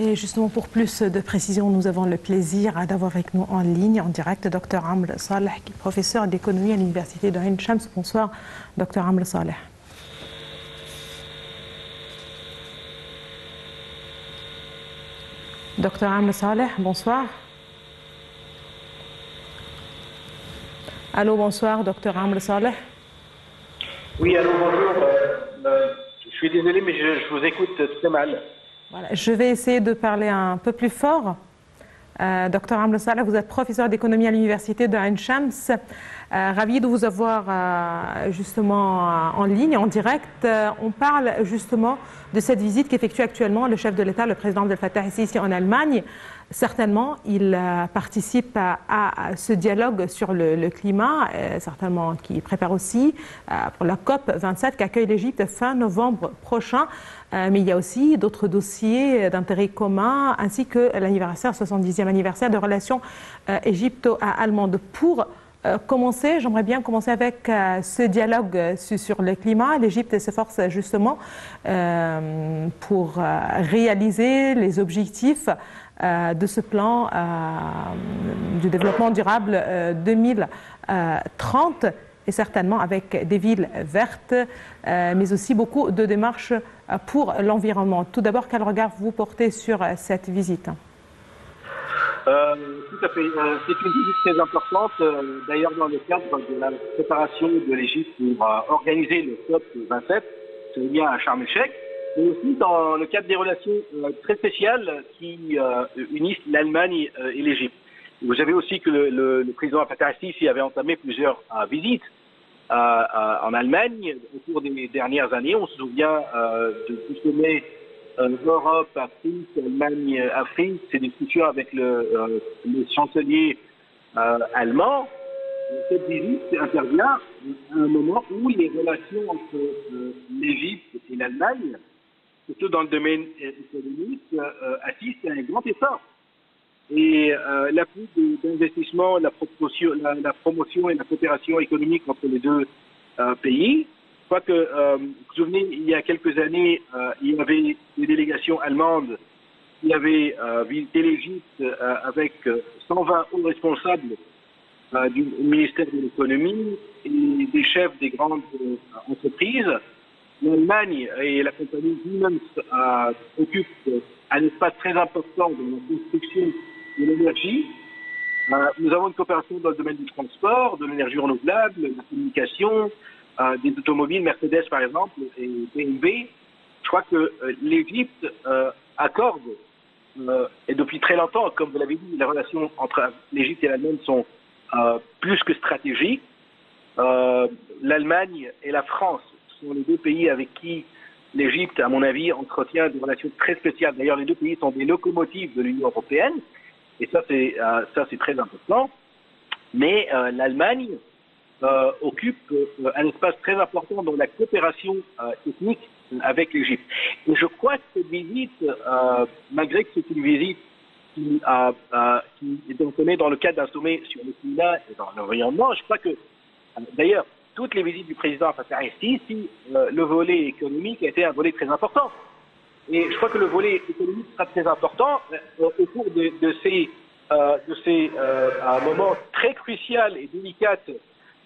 Et justement, pour plus de précision, nous avons le plaisir d'avoir avec nous en ligne, en direct, Dr Amr Saleh, qui est professeur d'économie à l'université de Ain Shams. Bonsoir, Dr Amr Saleh. Dr Amr Saleh, bonsoir. Allô, bonsoir, Dr Amr Saleh. Oui, allô, bonjour. Je suis désolé, mais je vous écoute très mal. Voilà, je vais essayer de parler un peu plus fort. Dr Amr Saleh, vous êtes professeur d'économie à l'université de Ain Shams. Ravi de vous avoir justement en ligne, en direct. On parle justement de cette visite qu'effectue actuellement le chef de l'État, le président Abdel Fattah ici en Allemagne. Certainement, il participe à ce dialogue sur le climat, certainement qui prépare aussi pour la COP27 qu'accueille l'Égypte fin novembre prochain. Mais il y a aussi d'autres dossiers d'intérêt commun, ainsi que l'anniversaire, 70e anniversaire de relations égypto-allemandes. Pour commencer, j'aimerais bien commencer avec ce dialogue sur le climat. L'Égypte s'efforce justement pour réaliser les objectifs de ce plan du développement durable 2030 et certainement avec des villes vertes, mais aussi beaucoup de démarches pour l'environnement. Tout d'abord, quel regard vous portez sur cette visite? Tout à fait. C'est une visite très importante, d'ailleurs dans le cadre de la préparation de l'Égypte pour organiser le COP27, c'est bien à Sharm el-Sheikh, mais aussi dans le cadre des relations très spéciales qui unissent l'Allemagne et l'Égypte. Vous savez aussi que le président Fattah el-Sisi avait entamé plusieurs visites en Allemagne au cours des dernières années. On se souvient du sommet Europe, Afrique, Allemagne, Afrique, ces discussions avec le chancelier allemand. Cette visite intervient à un moment où les relations entre l'Égypte et l'Allemagne, surtout dans le domaine économique, assistent à un grand essor. Et l'appui d'investissement, la promotion et la coopération économique entre les deux pays. Je crois que, vous vous souvenez, il y a quelques années, il y avait des délégations allemandes qui avaient visité l'Égypte avec 120 hauts responsables du ministère de l'économie et des chefs des grandes entreprises. L'Allemagne et la compagnie Siemens occupent un espace très important dans la construction de l'énergie. Nous avons une coopération dans le domaine du transport, de l'énergie renouvelable, de la communication, des automobiles, Mercedes par exemple, et BMW. Je crois que l'Égypte accorde, et depuis très longtemps, comme vous l'avez dit, les relations entre l'Égypte et l'Allemagne sont plus que stratégiques. L'Allemagne et la France sont les deux pays avec qui l'Égypte, à mon avis, entretient des relations très spéciales. D'ailleurs, les deux pays sont des locomotives de l'Union européenne, et ça c'est très important. Mais l'Allemagne occupe un espace très important dans la coopération technique avec l'Égypte. Et je crois que cette visite, malgré que c'est une visite qui est donnée dans le cadre d'un sommet sur le climat et dans l'environnement, je crois que, d'ailleurs, toutes les visites du président Fattah el-Sisi, le volet économique a été un volet très important. Et je crois que le volet économique sera très important au cours de ces moments très cruciaux et délicats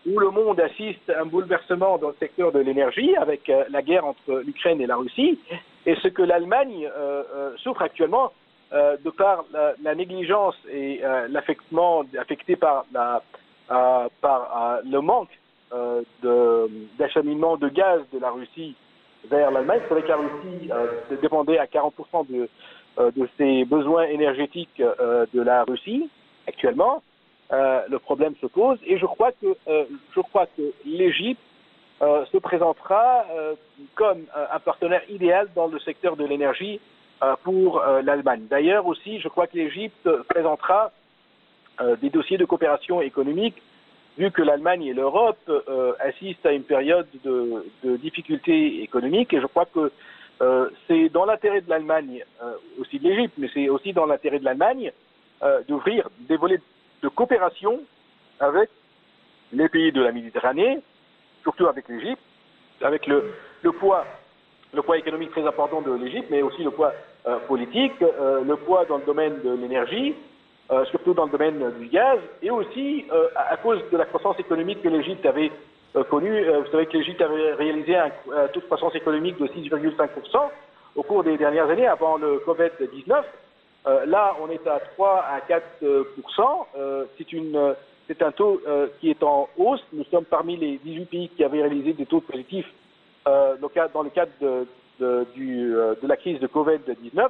où le monde assiste à un bouleversement dans le secteur de l'énergie avec la guerre entre l'Ukraine et la Russie, et ce que l'Allemagne souffre actuellement de par la négligence et l'affectement affecté par le manque d'acheminement de gaz de la Russie vers l'Allemagne. C'est vrai que la Russie dépendait à 40% de ses besoins énergétiques de la Russie actuellement. Le problème se pose et je crois que l'Égypte se présentera comme un partenaire idéal dans le secteur de l'énergie pour l'Allemagne. D'ailleurs aussi, je crois que l'Égypte présentera des dossiers de coopération économique, vu que l'Allemagne et l'Europe assistent à une période de difficultés économiques, et je crois que c'est dans l'intérêt de l'Allemagne, aussi de l'Égypte, mais c'est aussi dans l'intérêt de l'Allemagne d'ouvrir des volets de coopération avec les pays de la Méditerranée, surtout avec l'Égypte, avec le poids économique très important de l'Égypte, mais aussi le poids politique, le poids dans le domaine de l'énergie, surtout dans le domaine du gaz, et aussi à cause de la croissance économique que l'Égypte avait connue. Vous savez que l'Égypte avait réalisé un taux de croissance économique de 6,5% au cours des dernières années avant le Covid-19. Là, on est à 3 à 4%. C'est un taux qui est en hausse. Nous sommes parmi les 18 pays qui avaient réalisé des taux positifs dans le cadre de la crise de Covid-19.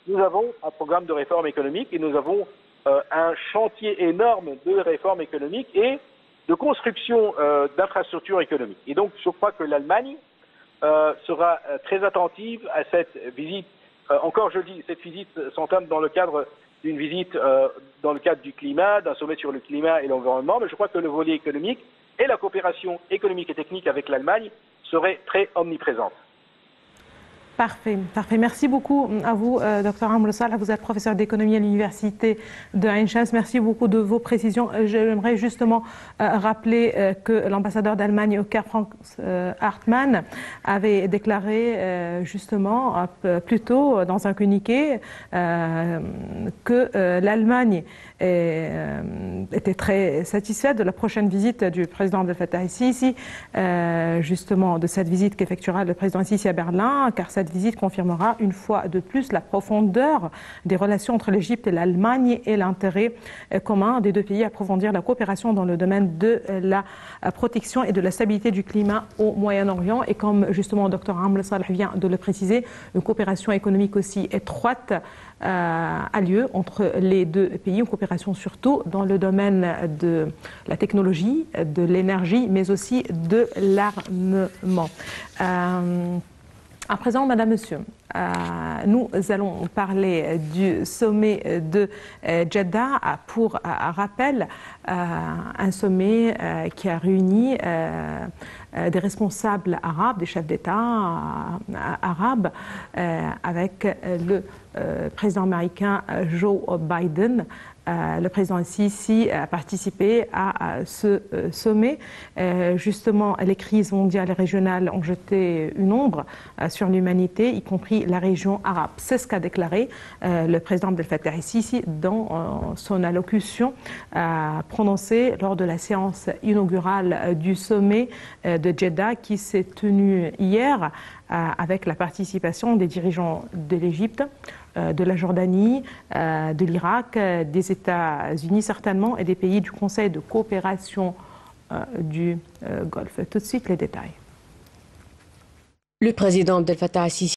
Nous avons un programme de réforme économique et nous avons un chantier énorme de réforme économique et de construction d'infrastructures économiques. Et donc, je crois que l'Allemagne sera très attentive à cette visite. Encore, je dis, cette visite s'entame dans le cadre d'une visite dans le cadre du climat, d'un sommet sur le climat et l'environnement, mais je crois que le volet économique et la coopération économique et technique avec l'Allemagne seraient très omniprésentes. Parfait, parfait. Merci beaucoup à vous, Dr Amr Salah. Vous êtes professeur d'économie à l'université de Ain Shams. Merci beaucoup de vos précisions. J'aimerais justement rappeler que l'ambassadeur d'Allemagne au Caire, Frank Hartmann, avait déclaré justement plus tôt dans un communiqué que l'Allemagne était très satisfaite de la prochaine visite du président Abdel Fattah el-Sisi, justement de cette visite qu'effectuera le président el-Sisi à Berlin, car cette visite confirmera une fois de plus la profondeur des relations entre l'Égypte et l'Allemagne et l'intérêt commun des deux pays à approfondir la coopération dans le domaine de la protection et de la stabilité du climat au Moyen-Orient. Et comme justement Dr Amr Salah vient de le préciser, une coopération économique aussi étroite a lieu entre les deux pays, une coopération surtout dans le domaine de la technologie, de l'énergie, mais aussi de l'armement. À présent, Madame, Monsieur, nous allons parler du sommet de Jeddah. Pour rappel, un sommet qui a réuni des responsables arabes, des chefs d'État arabes, avec le président américain Joe Biden. Le président Sisi a participé à ce sommet. Justement, les crises mondiales et régionales ont jeté une ombre sur l'humanité, y compris la région arabe. C'est ce qu'a déclaré le président Abdel Fattah el-Sisi dans son allocution prononcée lors de la séance inaugurale du sommet de Jeddah qui s'est tenue hier avec la participation des dirigeants de l'Égypte, de la Jordanie, de l'Irak, des États-Unis certainement et des pays du Conseil de coopération du Golfe. Tout de suite les détails. Le président Abdel Fattah el-Sisi